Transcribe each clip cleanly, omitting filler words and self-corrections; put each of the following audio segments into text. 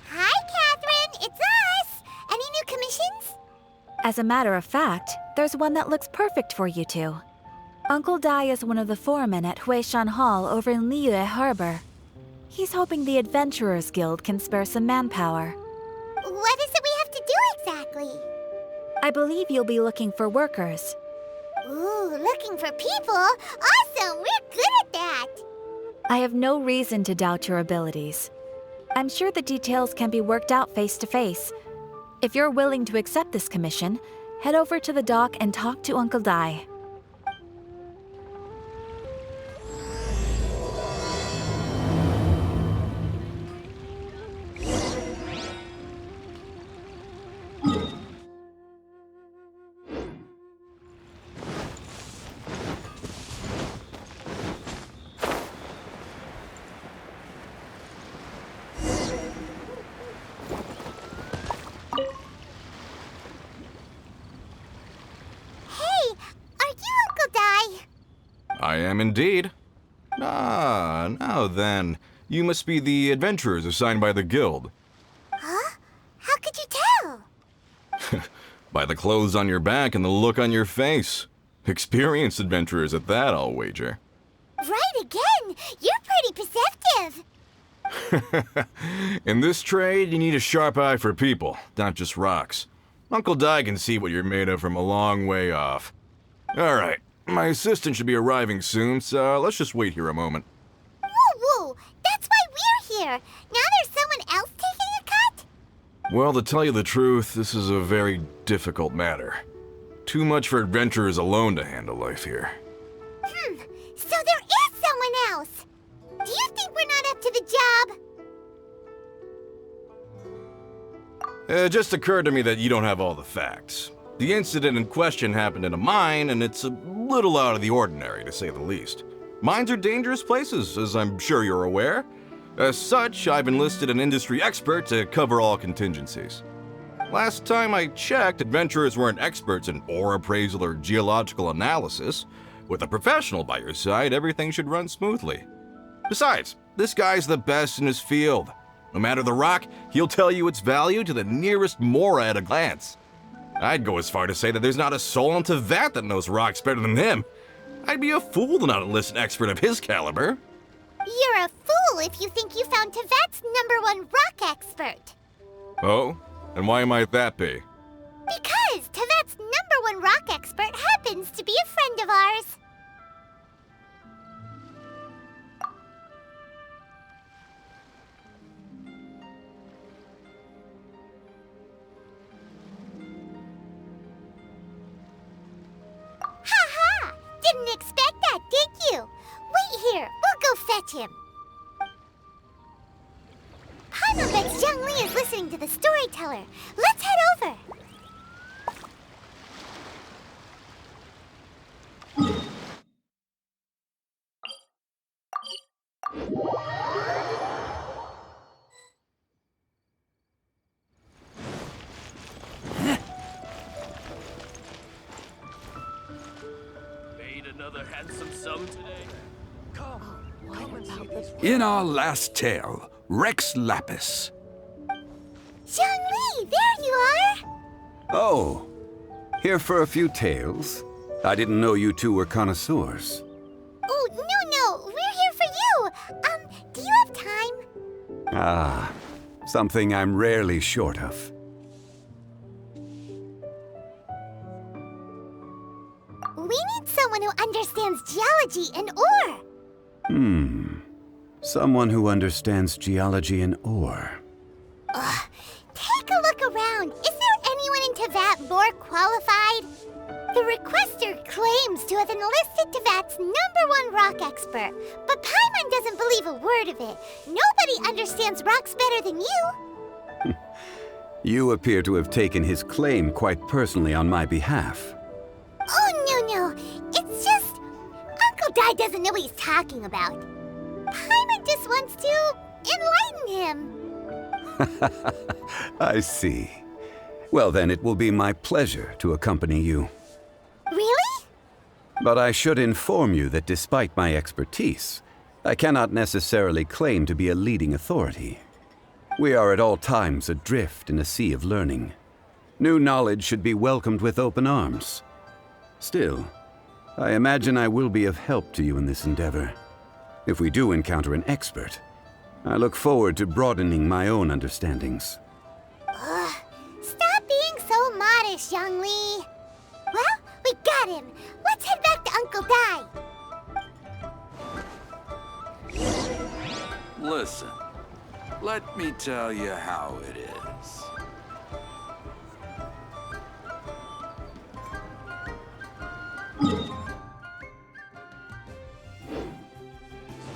Hi, Catherine. It's us. Any new commissions? As a matter of fact, there's one that looks perfect for you two. Uncle Dai is one of the foremen at Huishan Hall over in Liyue Harbor. He's hoping the Adventurers Guild can spare some manpower. What is it we have to do exactly? I believe you'll be looking for workers. Ooh, looking for people? Awesome! We're good at that! I have no reason to doubt your abilities. I'm sure the details can be worked out face to face. If you're willing to accept this commission, head over to the dock and talk to Uncle Dai. I am indeed. Ah, now then. You must be the adventurers assigned by the guild. Huh? How could you tell? By the clothes on your back and the look on your face. Experienced adventurers at that, I'll wager. Right again! You're pretty perceptive! In this trade, you need a sharp eye for people, not just rocks. Uncle Dai can see what you're made of from a long way off. All right. My assistant should be arriving soon, so let's just wait here a moment. Woo-woo! That's why we're here! Now there's someone else taking a cut? Well, to tell you the truth, this is a very difficult matter. Too much for adventurers alone to handle life here. So there is someone else! Do you think we're not up to the job? It just occurred to me that you don't have all the facts. The incident in question happened in a mine, and it's a little out of the ordinary, to say the least. Mines are dangerous places, as I'm sure you're aware. As such, I've enlisted an industry expert to cover all contingencies. Last time I checked, adventurers weren't experts in ore appraisal or geological analysis. With a professional by your side, everything should run smoothly. Besides, this guy's the best in his field. No matter the rock, he'll tell you its value to the nearest mora at a glance. I'd go as far to say that there's not a soul on Teyvat that knows rocks better than him. I'd be a fool to not enlist an expert of his caliber. You're a fool if you think you found Teyvat's #1 rock expert. Oh? And why might that be? Because Teyvat's #1 rock expert happens to be a friend of ours. Didn't expect that, did you? Wait here, we'll go fetch him. Paimon bets Zhongli is listening to the storyteller. Let's head over. Another handsome sum today? In our last tale, Rex Lapis. Zhongli, there you are! Oh, here for a few tales? I didn't know you two were connoisseurs. Oh, no, we're here for you! Do you have time? Ah, something I'm rarely short of. We need someone who understands geology and ore. Someone who understands geology and ore. Take a look around. Is there anyone in Teyvat more qualified? The requester claims to have enlisted Tevat's #1 rock expert, but Paimon doesn't believe a word of it. Nobody understands rocks better than you. You appear to have taken his claim quite personally on my behalf. Oh, no. It's just... Uncle Dai doesn't know what he's talking about. Paimon just wants to enlighten him. I see. Well, then it will be my pleasure to accompany you. Really? But I should inform you that despite my expertise, I cannot necessarily claim to be a leading authority. We are at all times adrift in a sea of learning. New knowledge should be welcomed with open arms. Still, I imagine I will be of help to you in this endeavor. If we do encounter an expert, I look forward to broadening my own understandings. Stop being so modest, Zhongli. Well, we got him. Let's head back to Uncle Dai. Listen, let me tell you how it is.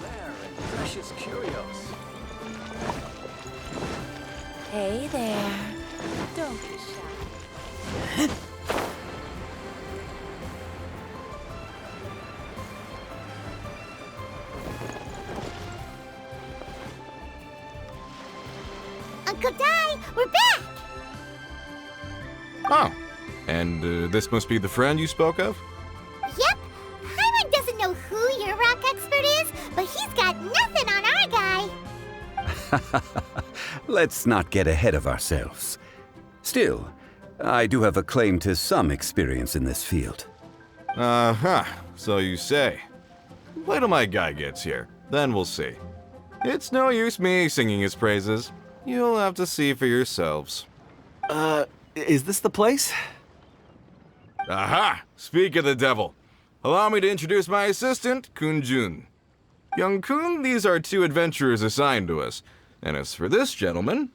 Rare and precious curios. Hey there. Don't be shy. Uncle Dai, we're back! Oh, and this must be the friend you spoke of? Yep. Paimon doesn't know who your rock expert is, but he's got nothing on our guy. Let's not get ahead of ourselves. Still, I do have a claim to some experience in this field. Uh-huh, so you say. Wait till my guy gets here, then we'll see. It's no use me singing his praises. You'll have to see for yourselves. Is this the place? Aha! Speak of the devil. Allow me to introduce my assistant, Kun-jun. Young Kun, these are 2 adventurers assigned to us. And as for this gentleman...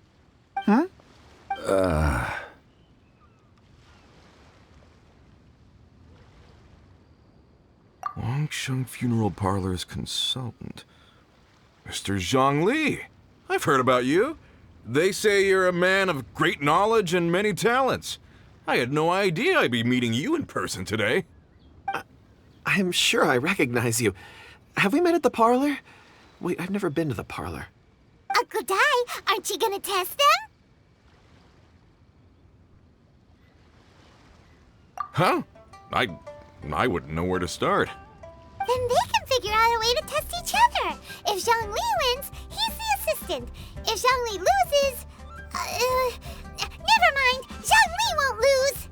Wangsheng Funeral Parlor's consultant. Mr. Zhongli. I've heard about you. They say you're a man of great knowledge and many talents. I had no idea I'd be meeting you in person today. I'm sure I recognize you. Have we met at the parlor? Wait, I've never been to the parlor. Uncle Dai, aren't you gonna test them? Huh? I wouldn't know where to start. Then they can figure out a way to test each other. If Zhongli wins, he's the assistant. If Zhongli loses... never mind. Zhongli won't lose.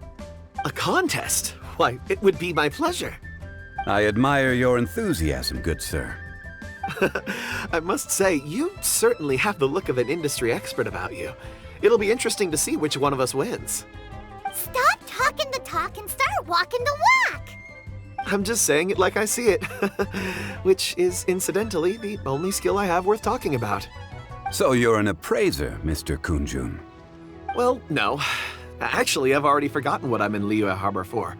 A contest? Why, it would be my pleasure. I admire your enthusiasm, good sir. I must say, you certainly have the look of an industry expert about you. It'll be interesting to see which one of us wins. Stop talking the talk and start walking the walk. I'm just saying it like I see it. Which is, incidentally, the only skill I have worth talking about. So you're an appraiser, Mr. Kun-jun. Well, no. Actually, I've already forgotten what I'm in Liyue Harbor for.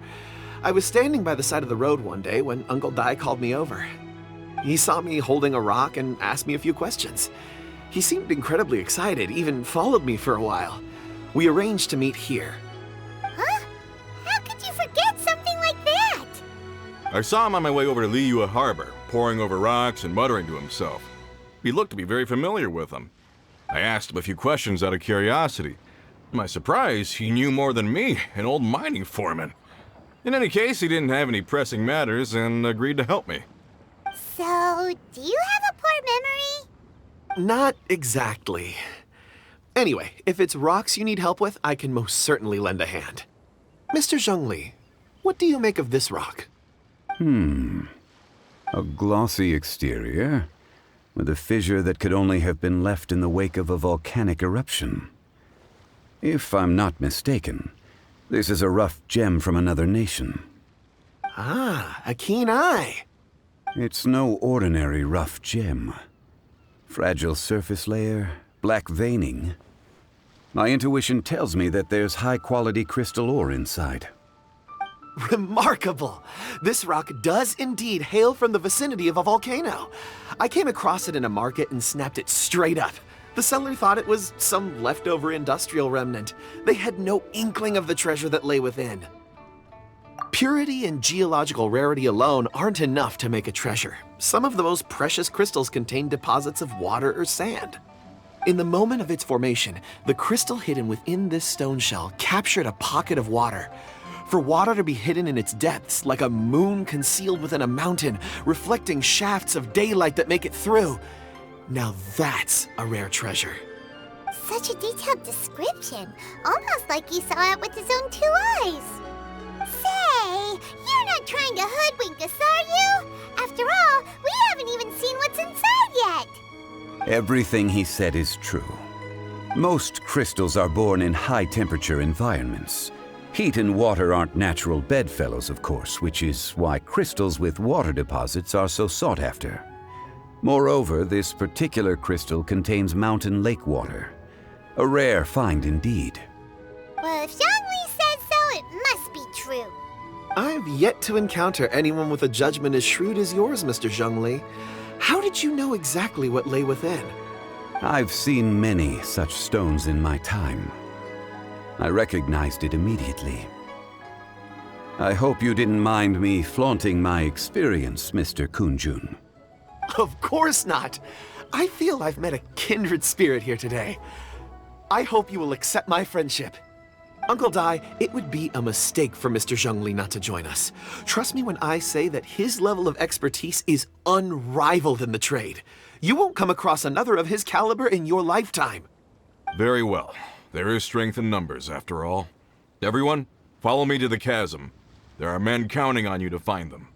I was standing by the side of the road one day when Uncle Dai called me over. He saw me holding a rock and asked me a few questions. He seemed incredibly excited, even followed me for a while. We arranged to meet here. Huh? How could you forget something like that? I saw him on my way over to Liyue Harbor, poring over rocks and muttering to himself. He looked to be very familiar with them. I asked him a few questions out of curiosity. To my surprise, he knew more than me, an old mining foreman. In any case, he didn't have any pressing matters and agreed to help me. So, do you have a poor memory? Not exactly. Anyway, if it's rocks you need help with, I can most certainly lend a hand. Mr. Zhongli, what do you make of this rock? A glossy exterior, with a fissure that could only have been left in the wake of a volcanic eruption. If I'm not mistaken, this is a rough gem from another nation. Ah, a keen eye. It's no ordinary rough gem. Fragile surface layer, black veining. My intuition tells me that there's high-quality crystal ore inside. Remarkable! This rock does indeed hail from the vicinity of a volcano. I came across it in a market and snapped it straight up. The seller thought it was some leftover industrial remnant. They had no inkling of the treasure that lay within. Purity and geological rarity alone aren't enough to make a treasure. Some of the most precious crystals contain deposits of water or sand. In the moment of its formation, the crystal hidden within this stone shell captured a pocket of water. For water to be hidden in its depths, like a moon concealed within a mountain, reflecting shafts of daylight that make it through. Now that's a rare treasure. Such a detailed description, almost like he saw it with his own 2 eyes. Say, you're not trying to hoodwink us, are you? After all, we haven't even seen what's inside yet. Everything he said is true. Most crystals are born in high-temperature environments. Heat and water aren't natural bedfellows, of course, which is why crystals with water deposits are so sought after. Moreover, this particular crystal contains mountain lake water. A rare find indeed. Well, if Zhongli says so, it must be true. I've yet to encounter anyone with a judgment as shrewd as yours, Mr. Zhongli. How did you know exactly what lay within? I've seen many such stones in my time. I recognized it immediately. I hope you didn't mind me flaunting my experience, Mr. Kunjun. Of course not. I feel I've met a kindred spirit here today. I hope you will accept my friendship. Uncle Dai, it would be a mistake for Mr. Zhongli not to join us. Trust me when I say that his level of expertise is unrivaled in the trade. You won't come across another of his caliber in your lifetime. Very well. There is strength in numbers, after all. Everyone, follow me to the chasm. There are men counting on you to find them.